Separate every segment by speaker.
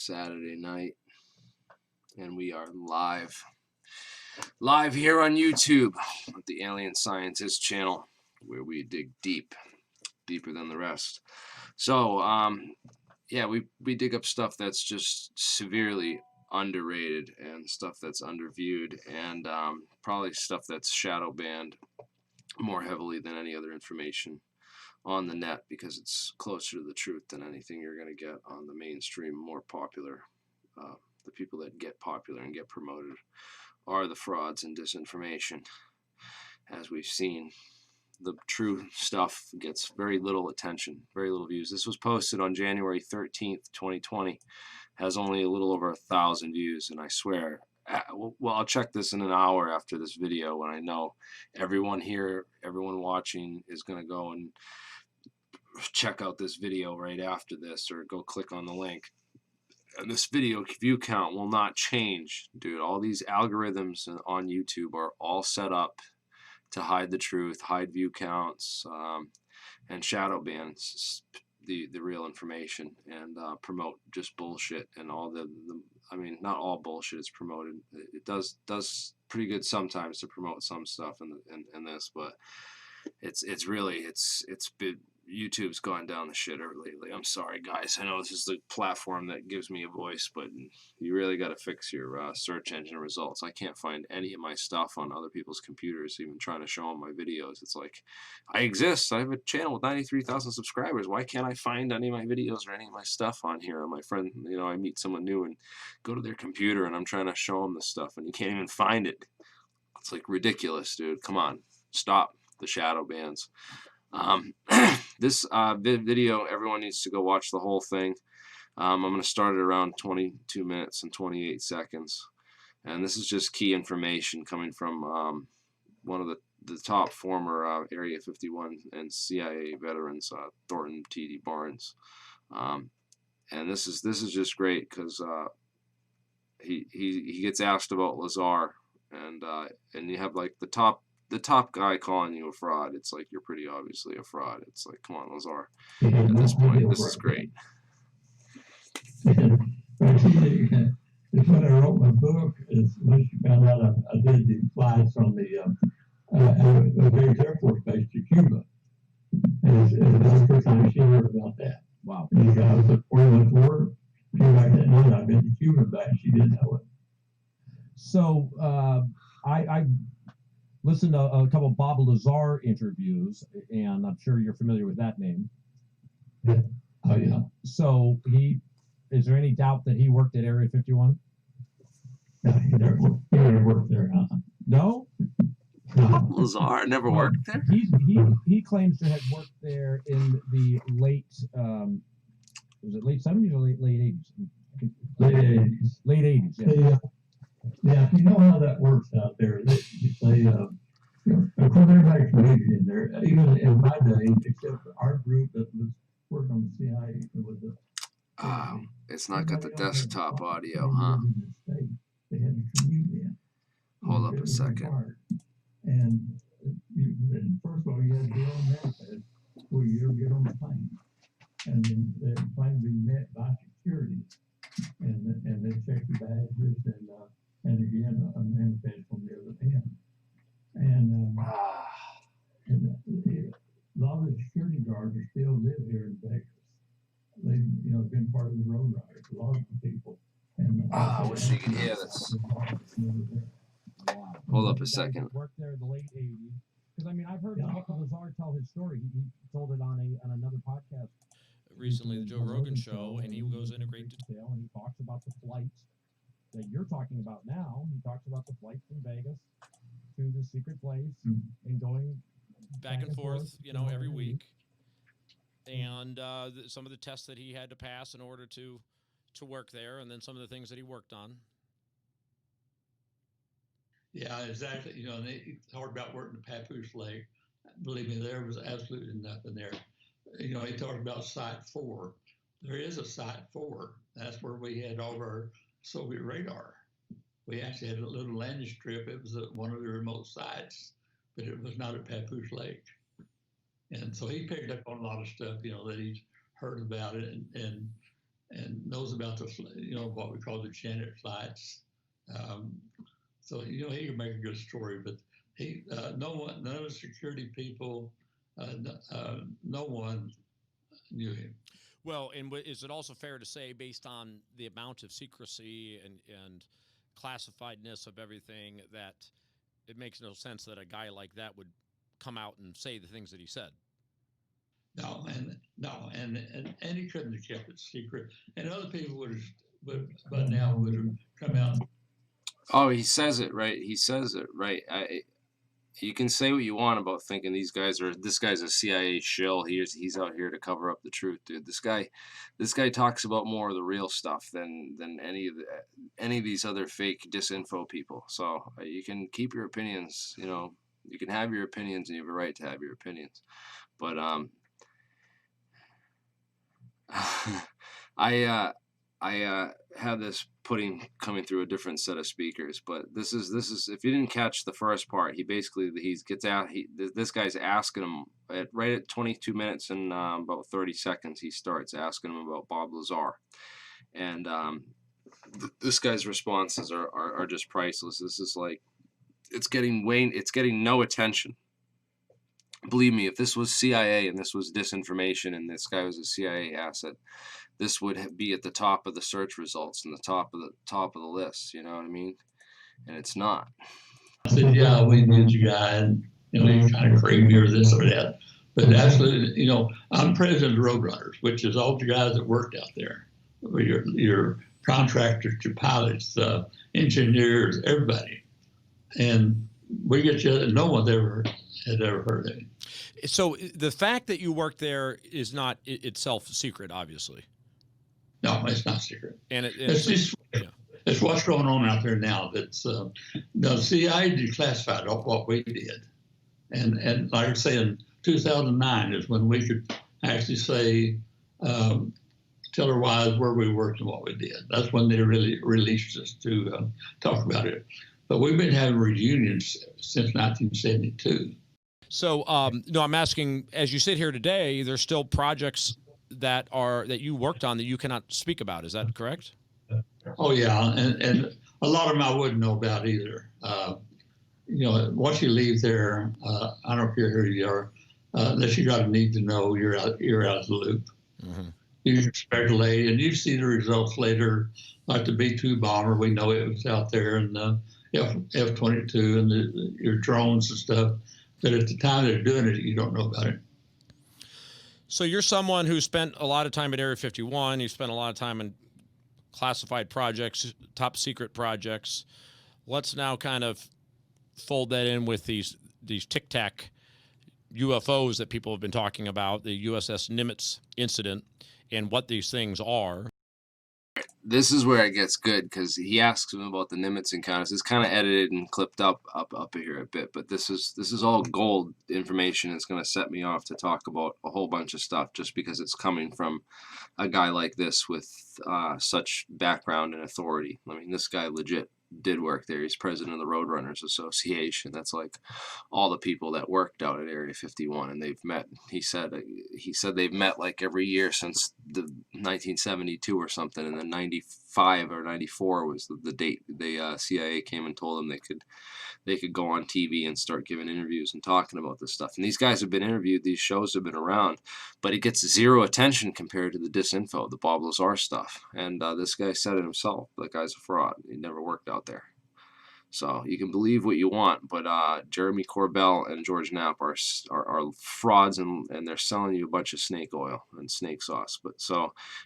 Speaker 1: Saturday night, and we are live here on YouTube at the Alien Scientist channel, where we dig deeper than the rest. So yeah, we dig up stuff that's just severely underrated and stuff that's underviewed, and probably stuff that's shadow banned more heavily than any other information on the net, because it's closer to the truth than anything you're going to get on the mainstream, more popular. The people that get popular and get promoted are the frauds and disinformation. As we've seen, the true stuff gets very little attention, very little views. This was posted on January 13th, 2020. Has only a little over 1,000 views, and I swear, well, I'll check this in an hour after this video when I know everyone here, everyone watching is going to go and check out this video right after this, or go click on the link. And this video view count will not change, dude. All these algorithms on YouTube are all set up to hide the truth, hide view counts, and shadow ban the real information, and promote just bullshit. And all I mean, not all bullshit is promoted. It does pretty good sometimes to promote some stuff in this, but it's been, YouTube's gone down the shitter lately. I'm sorry, guys. I know this is the platform that gives me a voice, but you really got to fix your search engine results. I can't find any of my stuff on other people's computers, even trying to show them my videos. It's like, I exist. I have a channel with 93,000 subscribers. Why can't I find any of my videos or any of my stuff on here? And my friend, I meet someone new and go to their computer, and I'm trying to show them this stuff, and you can't even find it. It's like ridiculous, dude. Come on. Stop the shadow bans. This video, everyone needs to go watch the whole thing. I'm going to start at around 22 minutes and 28 seconds. And this is just key information coming from one of the top former Area 51 and CIA veterans, Thornton T.D. Barnes. And this is just great, because he gets asked about Lazar, and you have like the top guy calling you a fraud. It's like, you're pretty obviously a fraud. It's like, come on, Lazar. At this point, this is great.
Speaker 2: It's when I wrote my book, is once you found out I did the flights on the Air Force Base to Cuba. And that's the first time she heard about that.
Speaker 3: Wow.
Speaker 2: And I was at 41 came back that night, I've been to Cuba back, she didn't know it.
Speaker 3: So I listened to a couple of Bob Lazar interviews, and I'm sure you're familiar with that name.
Speaker 2: Yeah. Oh, yeah.
Speaker 3: So is there any doubt that he worked at Area 51?
Speaker 2: No, he never worked there.
Speaker 3: No?
Speaker 1: Bob Lazar never worked there?
Speaker 3: He claims to have worked there in the late, was it late 70s or late 80s?
Speaker 2: Late 80s.
Speaker 3: Late 80s, yeah.
Speaker 2: Yeah, you know how that works out there. They of course, everybody's rated in there, even in my day, except for our group that was working on the CIA with the.
Speaker 1: It's not got the desktop audio, huh?
Speaker 2: They had to commute in.
Speaker 1: Hold up a second.
Speaker 2: And first of all, you had to get on manifest before you ever get on the plane. And then the plane would be met by security, and they check your badges, and again a manifest on the other end. And a lot of the security guards still live here in Vegas. They've been part of the road riders. A lot of the people. And
Speaker 1: I wish you could hear this.
Speaker 3: Wow.
Speaker 1: Hold up a second.
Speaker 3: Worked there in the late 80s. Because, I mean, I've heard Lazar tell his story. He told it on another podcast
Speaker 4: recently, the Joe Rogan show, and he goes into great detail,
Speaker 3: and he talks about the flights that you're talking about now. He talks about the flight from Vegas to the secret place and going
Speaker 4: back and forth, every week. And some of the tests that he had to pass in order to work there, and then some of the things that he worked on.
Speaker 2: Yeah, exactly. And they talked about working at Papoose Lake. Believe me, there was absolutely nothing there. He talked about Site 4. There is a Site 4. That's where we had all of our Soviet radar. We actually had a little landing strip. It was at one of the remote sites, but it was not at Papoose Lake. And so he picked up on a lot of stuff, that he's heard about it, and and knows about the, what we call the Janet flights. So he can make a good story, but none of the security people, no one knew him.
Speaker 4: Well, and is it also fair to say, based on the amount of secrecy and classifiedness of everything, that it makes no sense that a guy like that would come out and say the things that he said?
Speaker 2: No, and he couldn't have kept it secret, and other people would have come out.
Speaker 1: Oh, he says it right. He says it right. You can say what you want about thinking this guy's a CIA shill. He's out here to cover up the truth, dude. This guy talks about more of the real stuff than any of these other fake disinfo people. So you can keep your opinions. You can have your opinions, and you have a right to have your opinions. But I had this coming through a different set of speakers, but this is if you didn't catch the first part, this guy's asking him right at 22 minutes and about 30 seconds, he starts asking him about Bob Lazar, and this guy's responses are just priceless. This is like it's getting no attention. Believe me, if this was CIA and this was disinformation and this guy was a CIA asset, this would be at the top of the search results and the top of the list. You know what I mean? And it's not.
Speaker 2: I said, yeah, we need you guy, and he kind of creamed me or this or that. But absolutely, I'm president of Roadrunners, which is all the guys that worked out there, your contractors, your pilots, engineers, everybody, and we get you. No one had ever heard of him.
Speaker 4: So the fact that you worked there is not itself secret, obviously.
Speaker 2: No, it's not secret.
Speaker 4: It's
Speaker 2: what's going on out there now. That's the CIA declassified what we did, and like I say, in 2009 is when we could actually say, tell our wives where we worked and what we did. That's when they really released us to talk about it. But we've been having reunions since 1972.
Speaker 4: So, no, I'm asking, as you sit here today, there's still projects that you worked on that you cannot speak about. Is that correct?
Speaker 2: Oh yeah, and a lot of them I wouldn't know about either. Once you leave there, I don't care who you are, unless you got a need to know, you're out of the loop. Mm-hmm. You can speculate, and you see the results later, like the B-2 bomber. We know it was out there, and the F-22 and your drones and stuff. But at the time they're doing it, you don't know about it.
Speaker 4: So you're someone who spent a lot of time at Area 51. You spent a lot of time in classified projects, top secret projects. Let's now kind of fold that in with these Tic Tac UFOs that people have been talking about, the USS Nimitz incident, and what these things are.
Speaker 1: This is where it gets good because he asks him about the Nimitz encounters. It's kind of edited and clipped up here a bit, but this is all gold information. It's going to set me off to talk about a whole bunch of stuff just because it's coming from a guy like this with such background and authority. I mean, this guy legit did work there. He's president of the Roadrunners Association. That's like all the people that worked out at Area 51, and they've met. He said they've met like every year since the 1972 or something, and then 95 or 94 was the date the CIA came and told them they could go on TV and start giving interviews and talking about this stuff. And these guys have been interviewed. These shows have been around, but it gets zero attention compared to the disinfo, the Bob Lazar stuff. And this guy said it himself. That guy's a fraud. He never worked out there. So you can believe what you want, but Jeremy Corbell and George Knapp are frauds, and they're selling you a bunch of snake oil and snake sauce.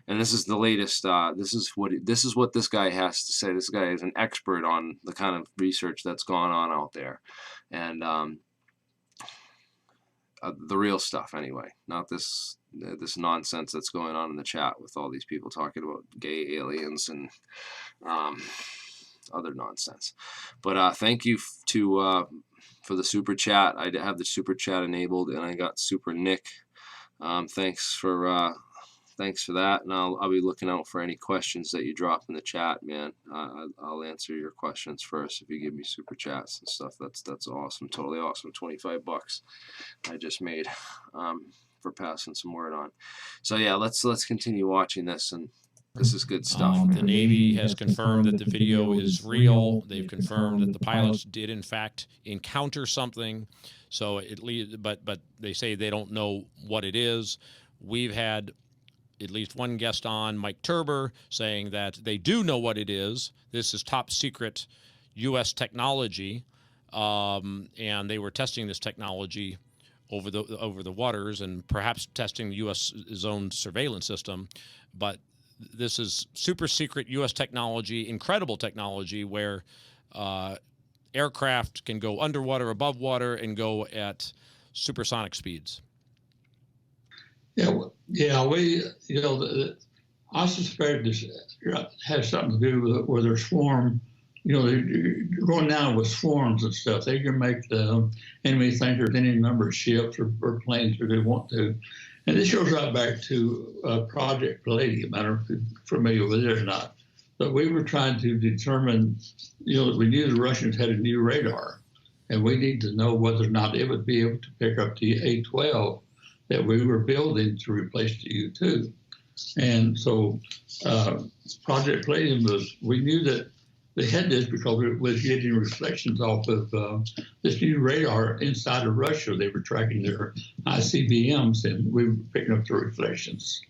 Speaker 1: And this is the latest. This is what this guy has to say. This guy is an expert on the kind of research that's gone on out there, and the real stuff anyway, not this nonsense that's going on in the chat with all these people talking about gay aliens and other nonsense. But thank you for the super chat. I have the super chat enabled, and I got Super Nick. Thanks for that, and I'll be looking out for any questions that you drop in the chat, man. I'll answer your questions first if you give me super chats and stuff. That's awesome, totally awesome. $25 I just made for passing some word on. So yeah, let's continue watching this, and This is good stuff.
Speaker 4: The Navy has confirmed that the video is real. They've confirmed that the pilots did, in fact, encounter something. So but they say they don't know what it is. We've had at least one guest on, Mike Turber, saying that they do know what it is. This is top secret U.S. technology, and they were testing this technology over the waters and perhaps testing the U.S.'s own surveillance system. But this is super secret U.S. technology, incredible technology, where aircraft can go underwater, above water, and go at supersonic speeds.
Speaker 2: Yeah, we, I suspect this has something to do with their swarm. They're going down with swarms and stuff. They can make the enemy think there's any number of ships or planes that they want to. And this goes right back to Project Palladium. I don't know if you're familiar with it or not. But we were trying to determine, we knew the Russians had a new radar, and we need to know whether or not it would be able to pick up the A-12 that we were building to replace the U-2. And so Project Palladium we knew that they had this because it was getting reflections off of this new radar inside of Russia. They were tracking their ICBMs, and we were picking up the reflections.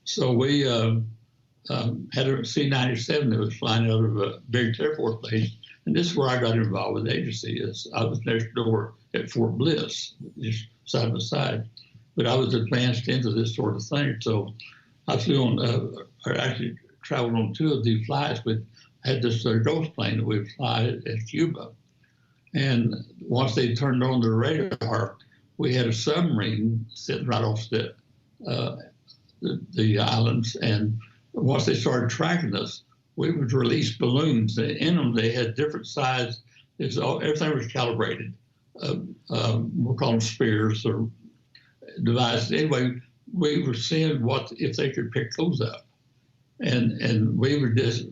Speaker 2: So we had a C-97 that was flying out of a big Air Force base, and this is where I got involved with the agency. I was next door at Fort Bliss, just side by side. But I was advanced into this sort of thing. So I flew on, or actually traveled on 2 of these flights with, had this ghost plane that we would fly at Cuba. And once they turned on the radar, we had a submarine sitting right off the islands. And once they started tracking us, we would release balloons. In them, they had different sizes. Everything was calibrated. We'll call them spears or devices. Anyway, we were seeing if they could pick those up. And we would just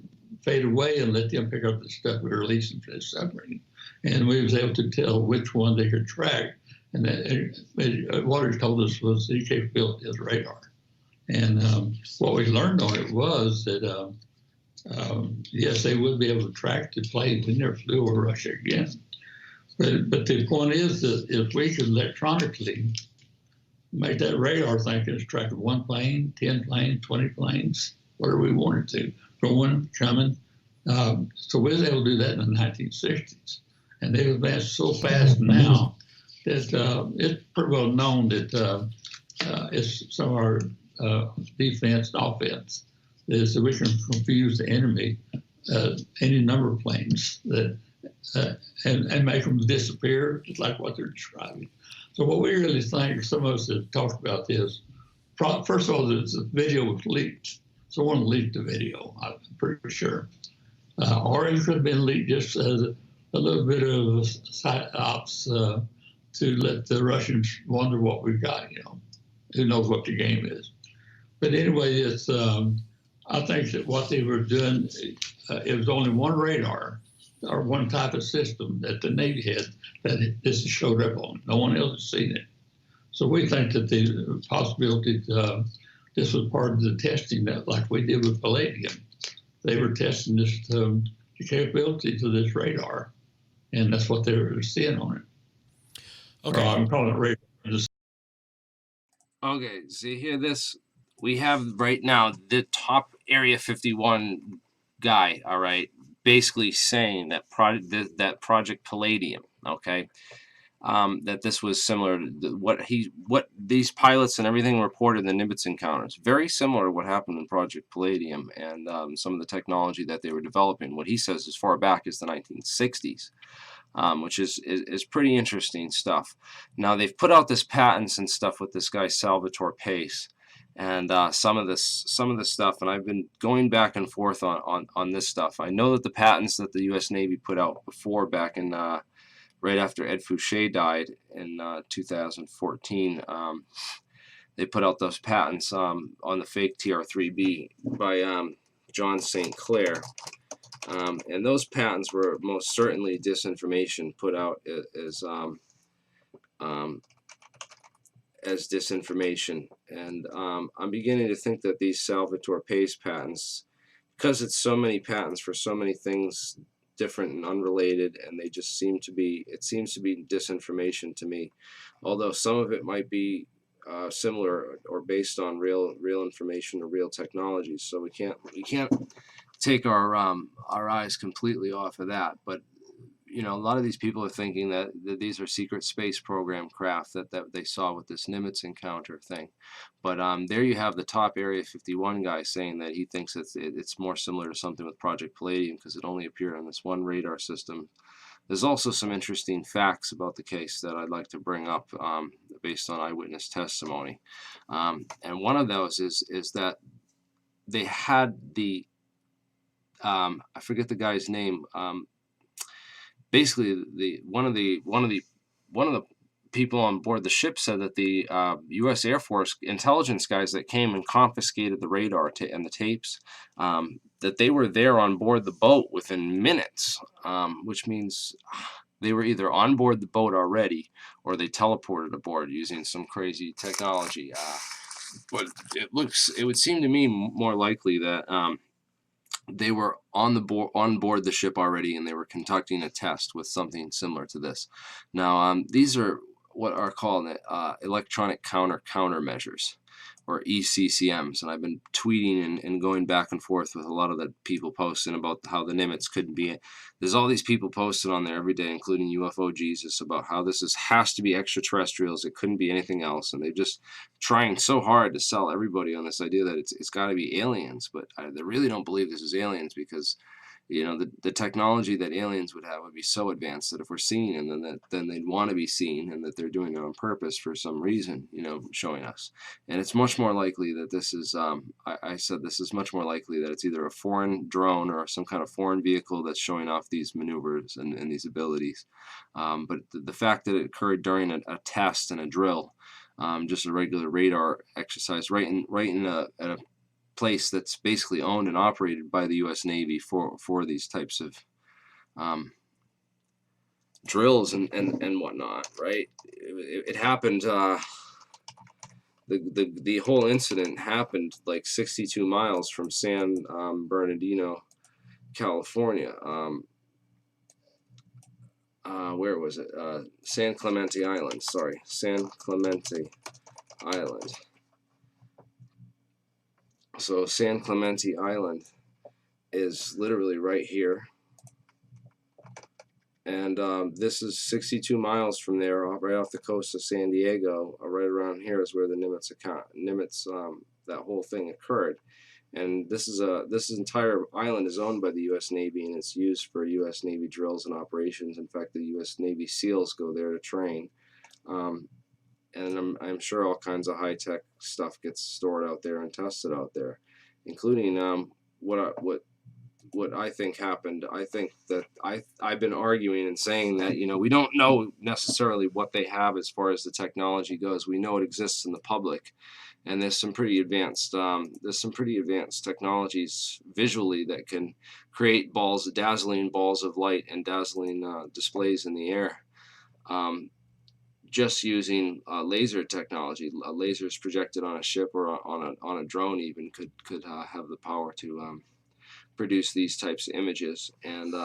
Speaker 2: fade away and let them pick up the stuff we were releasing from the submarine. And we was able to tell which one they could track. And what it told us was the capability of the radar. And what we learned on it was that, yes, they would be able to track the plane. We never flew over Russia again. But the point is that if we could electronically make that radar think it's tracking 1 plane, 10 planes, 20 planes, whatever we wanted to, going, coming. So we was able to do that in the 1960s. And they've advanced so fast now that it's pretty well known that it's some of our defense and offense is that we can confuse the enemy, any number of planes, that and make them disappear, just like what they're describing. So what we really think, some of us have talked about this, first of all, the video was leaked. Someone leaked the video, I'm pretty sure. Or it could have been leaked just as a little bit of psyops to let the Russians wonder what we've got, Who knows what the game is. But anyway, it's I think that what they were doing, it was only one radar or one type of system that the Navy had that this showed up on. No one else has seen it. So we think that the possibility this was part of the testing that, like we did with Palladium. They were testing this the capability to this radar, and that's what they were seeing on it.
Speaker 4: Okay.
Speaker 2: I'm calling it radar.
Speaker 1: Okay, see here, we have right now the top Area 51 guy, all right, basically saying that Project Palladium, okay, that this was similar to what these pilots and everything reported in the Nimitz encounters, very similar to what happened in Project Palladium and some of the technology that they were developing. What he says as far back as the 1960s. Which is pretty interesting stuff. Now they've put out this patents and stuff with this guy Salvatore Pace, and some of this stuff. And I've been going back and forth on this stuff. I know that the patents that the U.S. Navy put out before, back in right after Ed Fouché died in 2014, they put out those patents on the fake TR-3B by John St. Clair. And those patents were most certainly disinformation put out as disinformation. And I'm beginning to think that these Salvatore Pace patents, because it's so many patents for so many things different and unrelated, and they just seem to be, it seems to be disinformation to me, although some of it might be similar or based on real information or real technologies. So we can't take our eyes completely off of that. But you know, a lot of these people are thinking that these are secret space program craft that they saw with this Nimitz encounter thing. But there you have the top Area 51 guy saying that he thinks it's more similar to something with Project Palladium because it only appeared on this one radar system. There's also some interesting facts about the case that I'd like to bring up based on eyewitness testimony. And one of those is that they had the, I forget the guy's name, basically one of the people on board the ship said that the U.S. Air Force intelligence guys that came and confiscated the radar and the tapes, that they were there on board the boat within minutes, which means they were either on board the boat already or they teleported aboard using some crazy technology. But it would seem to me more likely that they were on board the ship already, and they were conducting a test with something similar to this. Now, these are what are called electronic countermeasures, or ECCMs, and I've been tweeting and going back and forth with a lot of the people posting about how the Nimitz couldn't be it. There's all these people posted on there every day, including UFO Jesus, about how this has to be extraterrestrials. It couldn't be anything else, and they're just trying so hard to sell everybody on this idea that it's got to be aliens. But they really don't believe this is aliens because, you know, the technology that aliens would have would be so advanced that if we're seeing them, then they'd want to be seen, and that they're doing it on purpose for some reason, you know, showing us. And it's much more likely that this is, I said this is much more likely that it's either a foreign drone or some kind of foreign vehicle that's showing off these maneuvers and these abilities. But the fact that it occurred during a test and a drill, just a regular radar exercise, right in a place that's basically owned and operated by the U.S. Navy for these types of drills and whatnot, right? It happened. The whole incident happened like 62 miles from San Bernardino, California. Where was it? San Clemente Island. Sorry, San Clemente Island. So San Clemente Island is literally right here, and this is 62 miles from there, right off the coast of San Diego. Right around here is where the Nimitz that whole thing occurred. And this entire island is owned by the U.S. Navy, and it's used for U.S. Navy drills and operations. In fact, the U.S. Navy SEALs go there to train. And I'm sure all kinds of high-tech stuff gets stored out there and tested out there, including what I think happened. I think that I've been arguing and saying that, you know, we don't know necessarily what they have as far as the technology goes. We know it exists in the public, and there's some pretty advanced technologies visually that can create dazzling balls of light and dazzling displays in the air. Just using laser technology, lasers projected on a ship or on a drone even could have the power to produce these types of images. And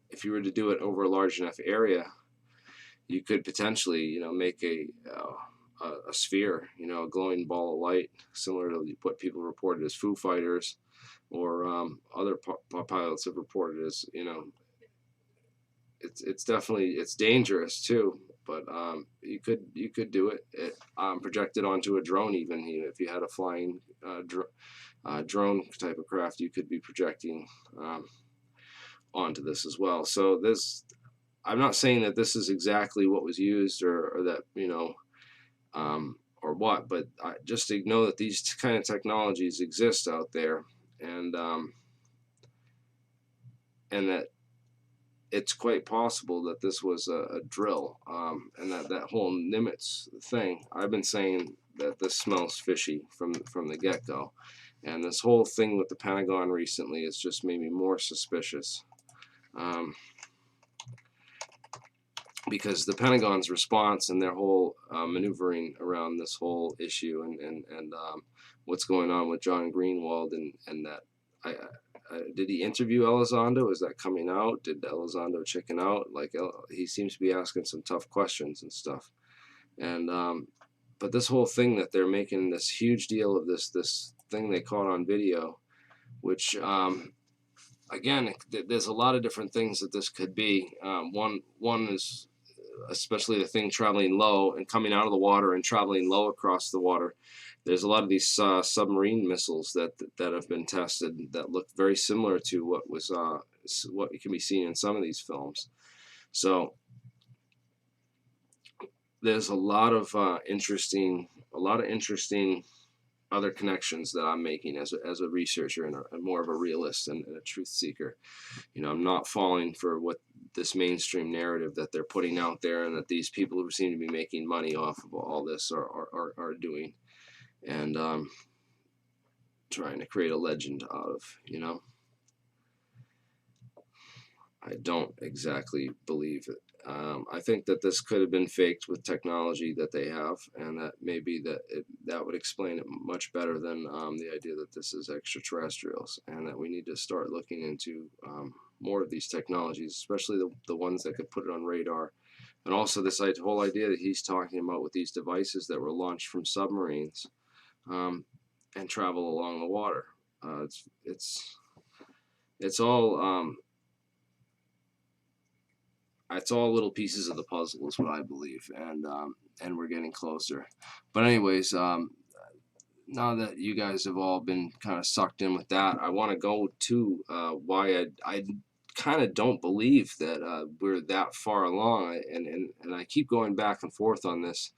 Speaker 1: if you were to do it over a large enough area, you could potentially, you know, make a sphere, you know, a glowing ball of light, similar to what people reported as Foo Fighters, or other pilots have reported as, you know. It's definitely, it's dangerous too, but you could do it. Projected onto a drone even. You know, if you had a flying drone type of craft, you could be projecting onto this as well. So I'm not saying that this is exactly what was used or that, you know, or what, but just to know that these kind of technologies exist out there, and that it's quite possible that this was a drill, and that whole Nimitz thing. I've been saying that this smells fishy from the get-go, and this whole thing with the Pentagon recently has just made me more suspicious. because the Pentagon's response and their whole maneuvering around this whole issue and what's going on with John Greenwald and that did he interview Elizondo? Is that coming out? Did Elizondo chicken out? Like he seems to be asking some tough questions and stuff. And but this whole thing that they're making this huge deal of this thing they caught on video, which again, there's a lot of different things that this could be. One is especially the thing traveling low and coming out of the water and traveling low across the water. There's a lot of these submarine missiles that have been tested that look very similar to what can be seen in some of these films. So there's a lot of interesting other connections that I'm making as a researcher and more of a realist and a truth seeker. You know, I'm not falling for what this mainstream narrative that they're putting out there and that these people who seem to be making money off of all this are doing, and trying to create a legend out of, you know. I don't exactly believe it. I think that this could have been faked with technology that they have, and that maybe that would explain it much better than the idea that this is extraterrestrials, and that we need to start looking into more of these technologies, especially the ones that could put it on radar. And also this whole idea that he's talking about with these devices that were launched from submarines and travel along the water. It's all little pieces of the puzzle is what I believe, and we're getting closer. But anyways, now that you guys have all been kind of sucked in with that, I want to go to why I kind of don't believe that we're that far along, and I keep going back and forth on this,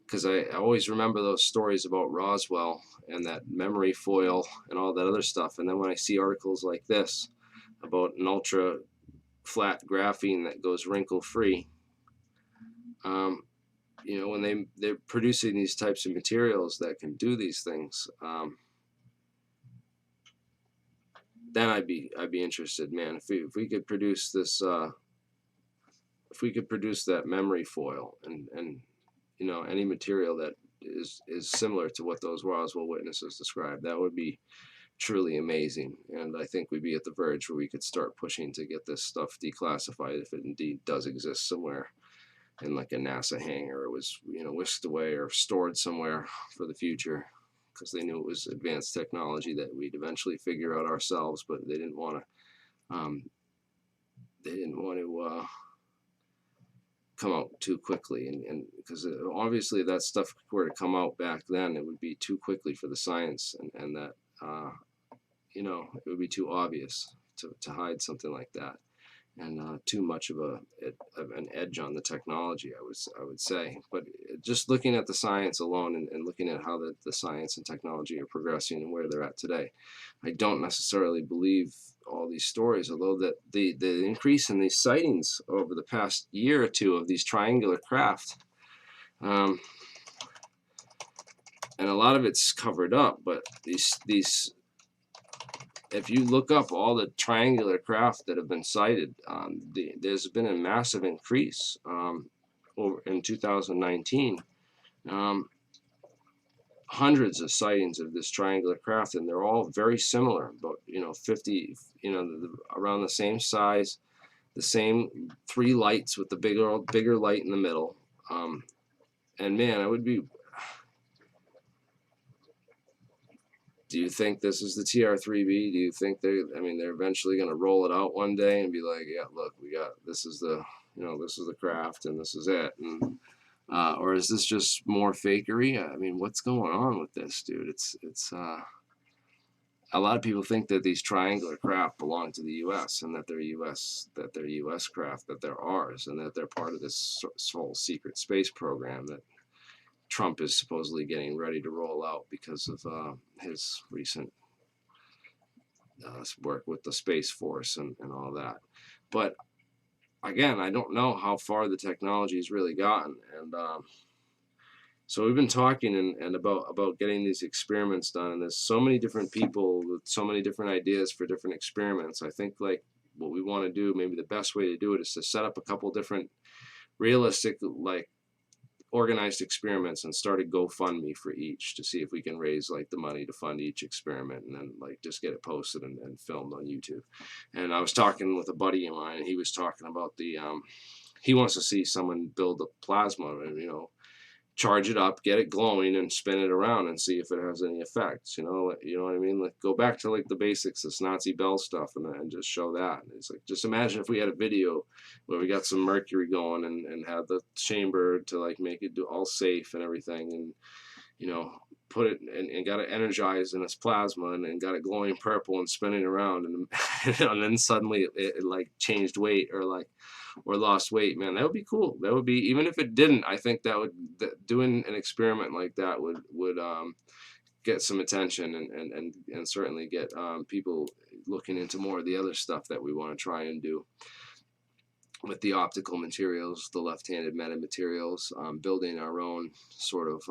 Speaker 1: because I always remember those stories about Roswell and that memory foil and all that other stuff, and then when I see articles like this about an ultra flat graphene that goes wrinkle free, you know, when they're producing these types of materials that can do these things, then I'd be interested, man. If we could produce this, if we could produce that memory foil and you know, any material that is similar to what those Roswell witnesses described, that would be truly amazing. And I think we'd be at the verge where we could start pushing to get this stuff declassified if it indeed does exist somewhere in like a NASA hangar, or was, you know, whisked away or stored somewhere for the future, because they knew it was advanced technology that we'd eventually figure out ourselves, but they didn't want to come out too quickly, and because obviously that stuff were to come out back then, it would be too quickly for the science, and that you know, it would be too obvious to hide something like that, and too much of an edge on the technology, I would say. But just looking at the science alone and looking at how the science and technology are progressing and where they're at today, I don't necessarily believe all these stories, although that the increase in these sightings over the past year or two of these triangular craft, and a lot of it's covered up, but these if you look up all the triangular craft that have been sighted, there's been a massive increase over in 2019. Hundreds of sightings of this triangular craft, and they're all very similar, about, you know, 50, you know, around the same size, the same 3 lights with the bigger light in the middle. And man, I would be. Do you think this is the TR-3B? Do you think they're eventually going to roll it out one day and be like, yeah, look, this is the craft and this is it, and or is this just more fakery? I mean, what's going on with this, dude? It's a lot of people think that these triangular craft belong to the U.S. and that they're U.S. craft, that they're ours, and that they're part of this whole secret space program that Trump is supposedly getting ready to roll out because of his recent work with the Space Force and all that. But again, I don't know how far the technology has really gotten, and so we've been talking and about getting these experiments done, and there's so many different people with so many different ideas for different experiments. I think like what we want to do, maybe the best way to do it is to set up a couple different realistic, like, organized experiments and start a GoFundMe for each to see if we can raise like the money to fund each experiment, and then like just get it posted and filmed on YouTube. And I was talking with a buddy of mine, and he was talking about the he wants to see someone build a plasma and, you know, charge it up, get it glowing, and spin it around and see if it has any effects. You know what I mean? Like, go back to like the basics, this Nazi Bell stuff, and just show that. And it's like, just imagine if we had a video where we got some mercury going and had the chamber to like make it do all safe and everything, and, you know, put it and got it energized in its plasma and got it glowing purple and spinning around, and and then suddenly it like changed weight or lost weight. Man, that would be cool. That would be, even if it didn't, I think doing an experiment like that would get some attention and certainly get people looking into more of the other stuff that we want to try and do with the optical materials, the left-handed metamaterials, building our own sort of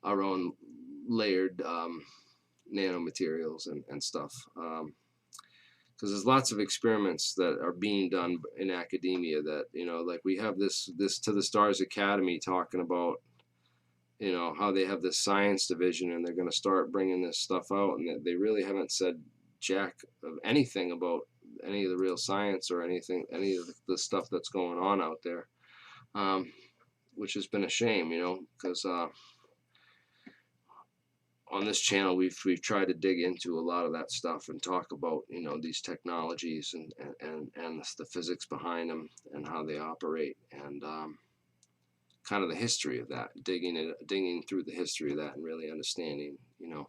Speaker 1: our own layered nanomaterials and stuff. Because there's lots of experiments that are being done in academia that, you know, like we have this To the Stars Academy talking about, you know, how they have this science division and they're going to start bringing this stuff out, and they really haven't said jack of anything about any of the real science or anything, any of the stuff that's going on out there, which has been a shame, you know, because on this channel we've tried to dig into a lot of that stuff and talk about, you know, these technologies and the physics behind them and how they operate, and kind of the history of that, digging through the history of that and really understanding, you know,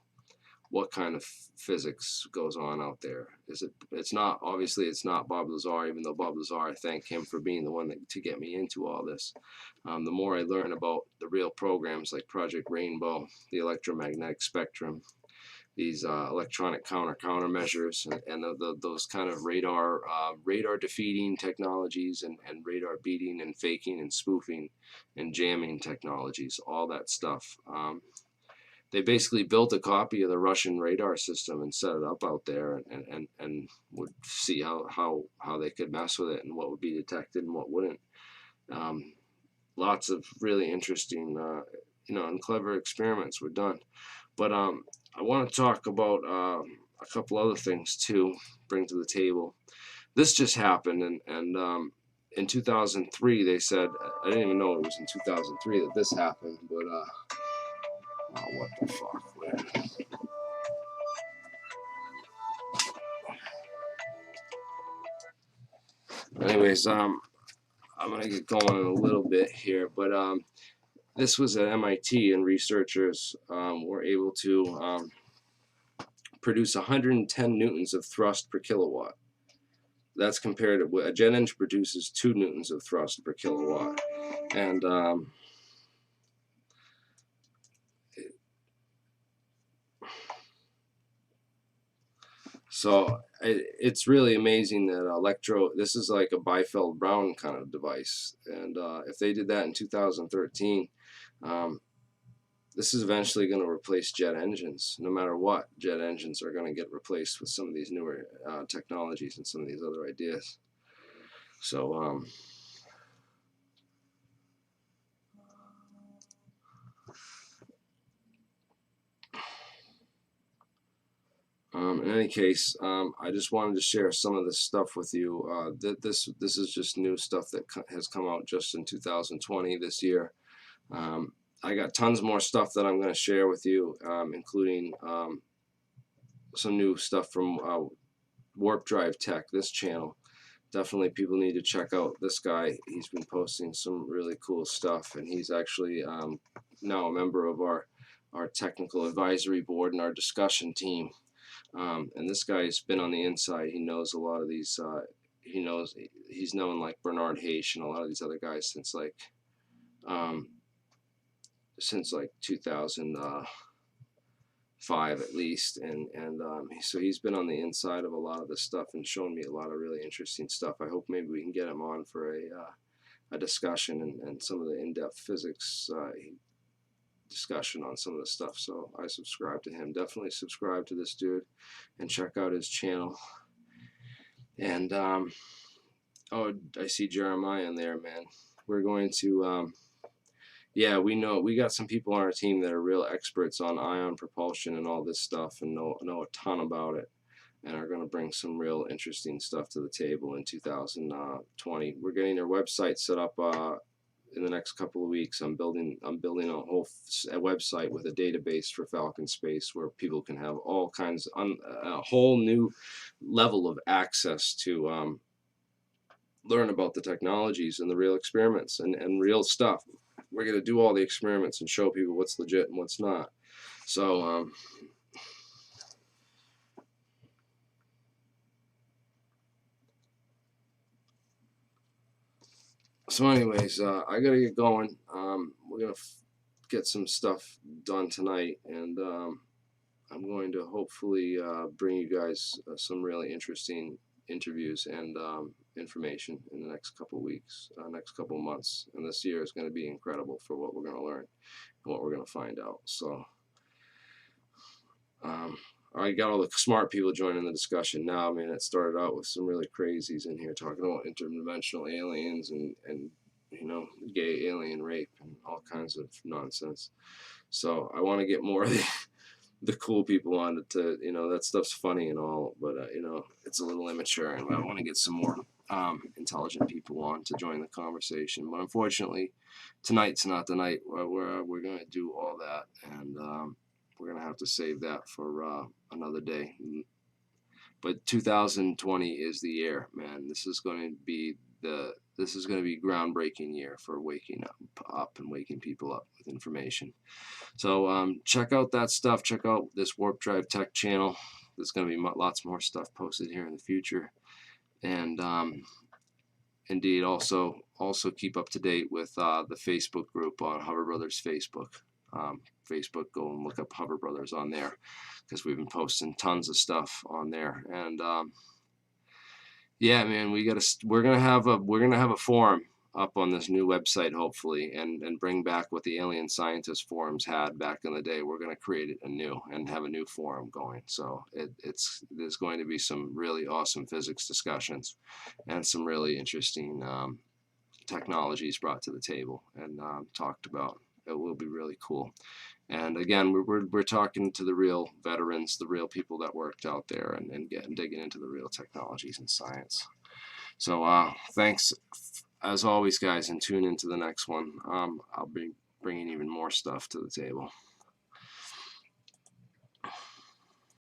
Speaker 1: what kind of physics goes on out there. It's not Bob Lazar, even though Bob Lazar, I thank him for being the one to get me into all this. The more I learn about the real programs like Project Rainbow, the electromagnetic spectrum, these electronic countermeasures, and those kind of radar defeating technologies, and radar beating and faking and spoofing and jamming technologies, all that stuff. They basically built a copy of the Russian radar system and set it up out there, and would see how they could mess with it and what would be detected and what wouldn't. Lots of really interesting, you know, and clever experiments were done. But I want to talk about a couple other things too, bring to the table. This just happened, and in 2003 they said, I didn't even know it was in 2003 that this happened, but oh, what the fuck, man. Anyways, I'm gonna get going in a little bit here, but this was at MIT, and researchers were able to produce 110 newtons of thrust per kilowatt. That's compared to a jet engine produces 2 newtons of thrust per kilowatt, and so it's really amazing that this is like a Biefeld-Brown kind of device, and if they did that in 2013, this is eventually going to replace jet engines. No matter what, jet engines are going to get replaced with some of these newer technologies and some of these other ideas. So in any case, I just wanted to share some of this stuff with you. This is just new stuff that has come out just in 2020 this year. I got tons more stuff that I'm going to share with you, including some new stuff from Warp Drive Tech, this channel. Definitely people need to check out this guy. He's been posting some really cool stuff, and he's actually now a member of our technical advisory board and our discussion team. And this guy's been on the inside. He knows a lot of these. He's known like Bernard Hayes and a lot of these other guys since like 2005 at least, and so he's been on the inside of a lot of this stuff and shown me a lot of really interesting stuff. I hope maybe we can get him on for a discussion and some of the in-depth physics discussion on some of the stuff. So I subscribe to him. Definitely subscribe to this dude and check out his channel. And oh, I see Jeremiah in there, man. We're going to yeah, we got some people on our team that are real experts on ion propulsion and all this stuff, and know a ton about it, and are going to bring some real interesting stuff to the table in 2020. We're getting their website set up in the next couple of weeks. I'm building a whole website with a database for Falcon Space where people can have all kinds a whole new level of access to learn about the technologies and the real experiments and real stuff. We're going to do all the experiments and show people what's legit and what's not. So anyways, I gotta get going. We're gonna get some stuff done tonight, and I'm going to hopefully bring you guys some really interesting interviews and information in the next couple of weeks, next couple of months. And this year is going to be incredible for what we're going to learn and what we're going to find out. So I got all the smart people joining the discussion now. I mean, it started out with some really crazies in here talking about interdimensional aliens and you know, gay alien rape and all kinds of nonsense. So I want to get more of the cool people on to, you know, that stuff's funny and all, but you know, it's a little immature, and I want to get some more intelligent people on to join the conversation. But unfortunately, tonight's not the night where we're going to do all that, and we're going to have to save that for another day. But 2020 is the year, man. This is going to be groundbreaking year for waking up and waking people up with information. So check out that stuff. Check out this Warp Drive Tech channel. There's going to be lots more stuff posted here in the future. And indeed, also keep up to date with the Facebook group on Hover Brothers Facebook. Facebook, go and look up Hover Brothers on there, because we've been posting tons of stuff on there. And yeah, man, we're gonna have a forum up on this new website, hopefully, and bring back what the alien scientist forums had back in the day. We're going to create it anew and have a new forum going. So there's going to be some really awesome physics discussions and some really interesting technologies brought to the table and talked about. It will be really cool. And again, we're talking to the real veterans, the real people that worked out there, and digging into the real technologies and science. So thanks as always, guys, and tune into the next one. I'll be bringing even more stuff to the table.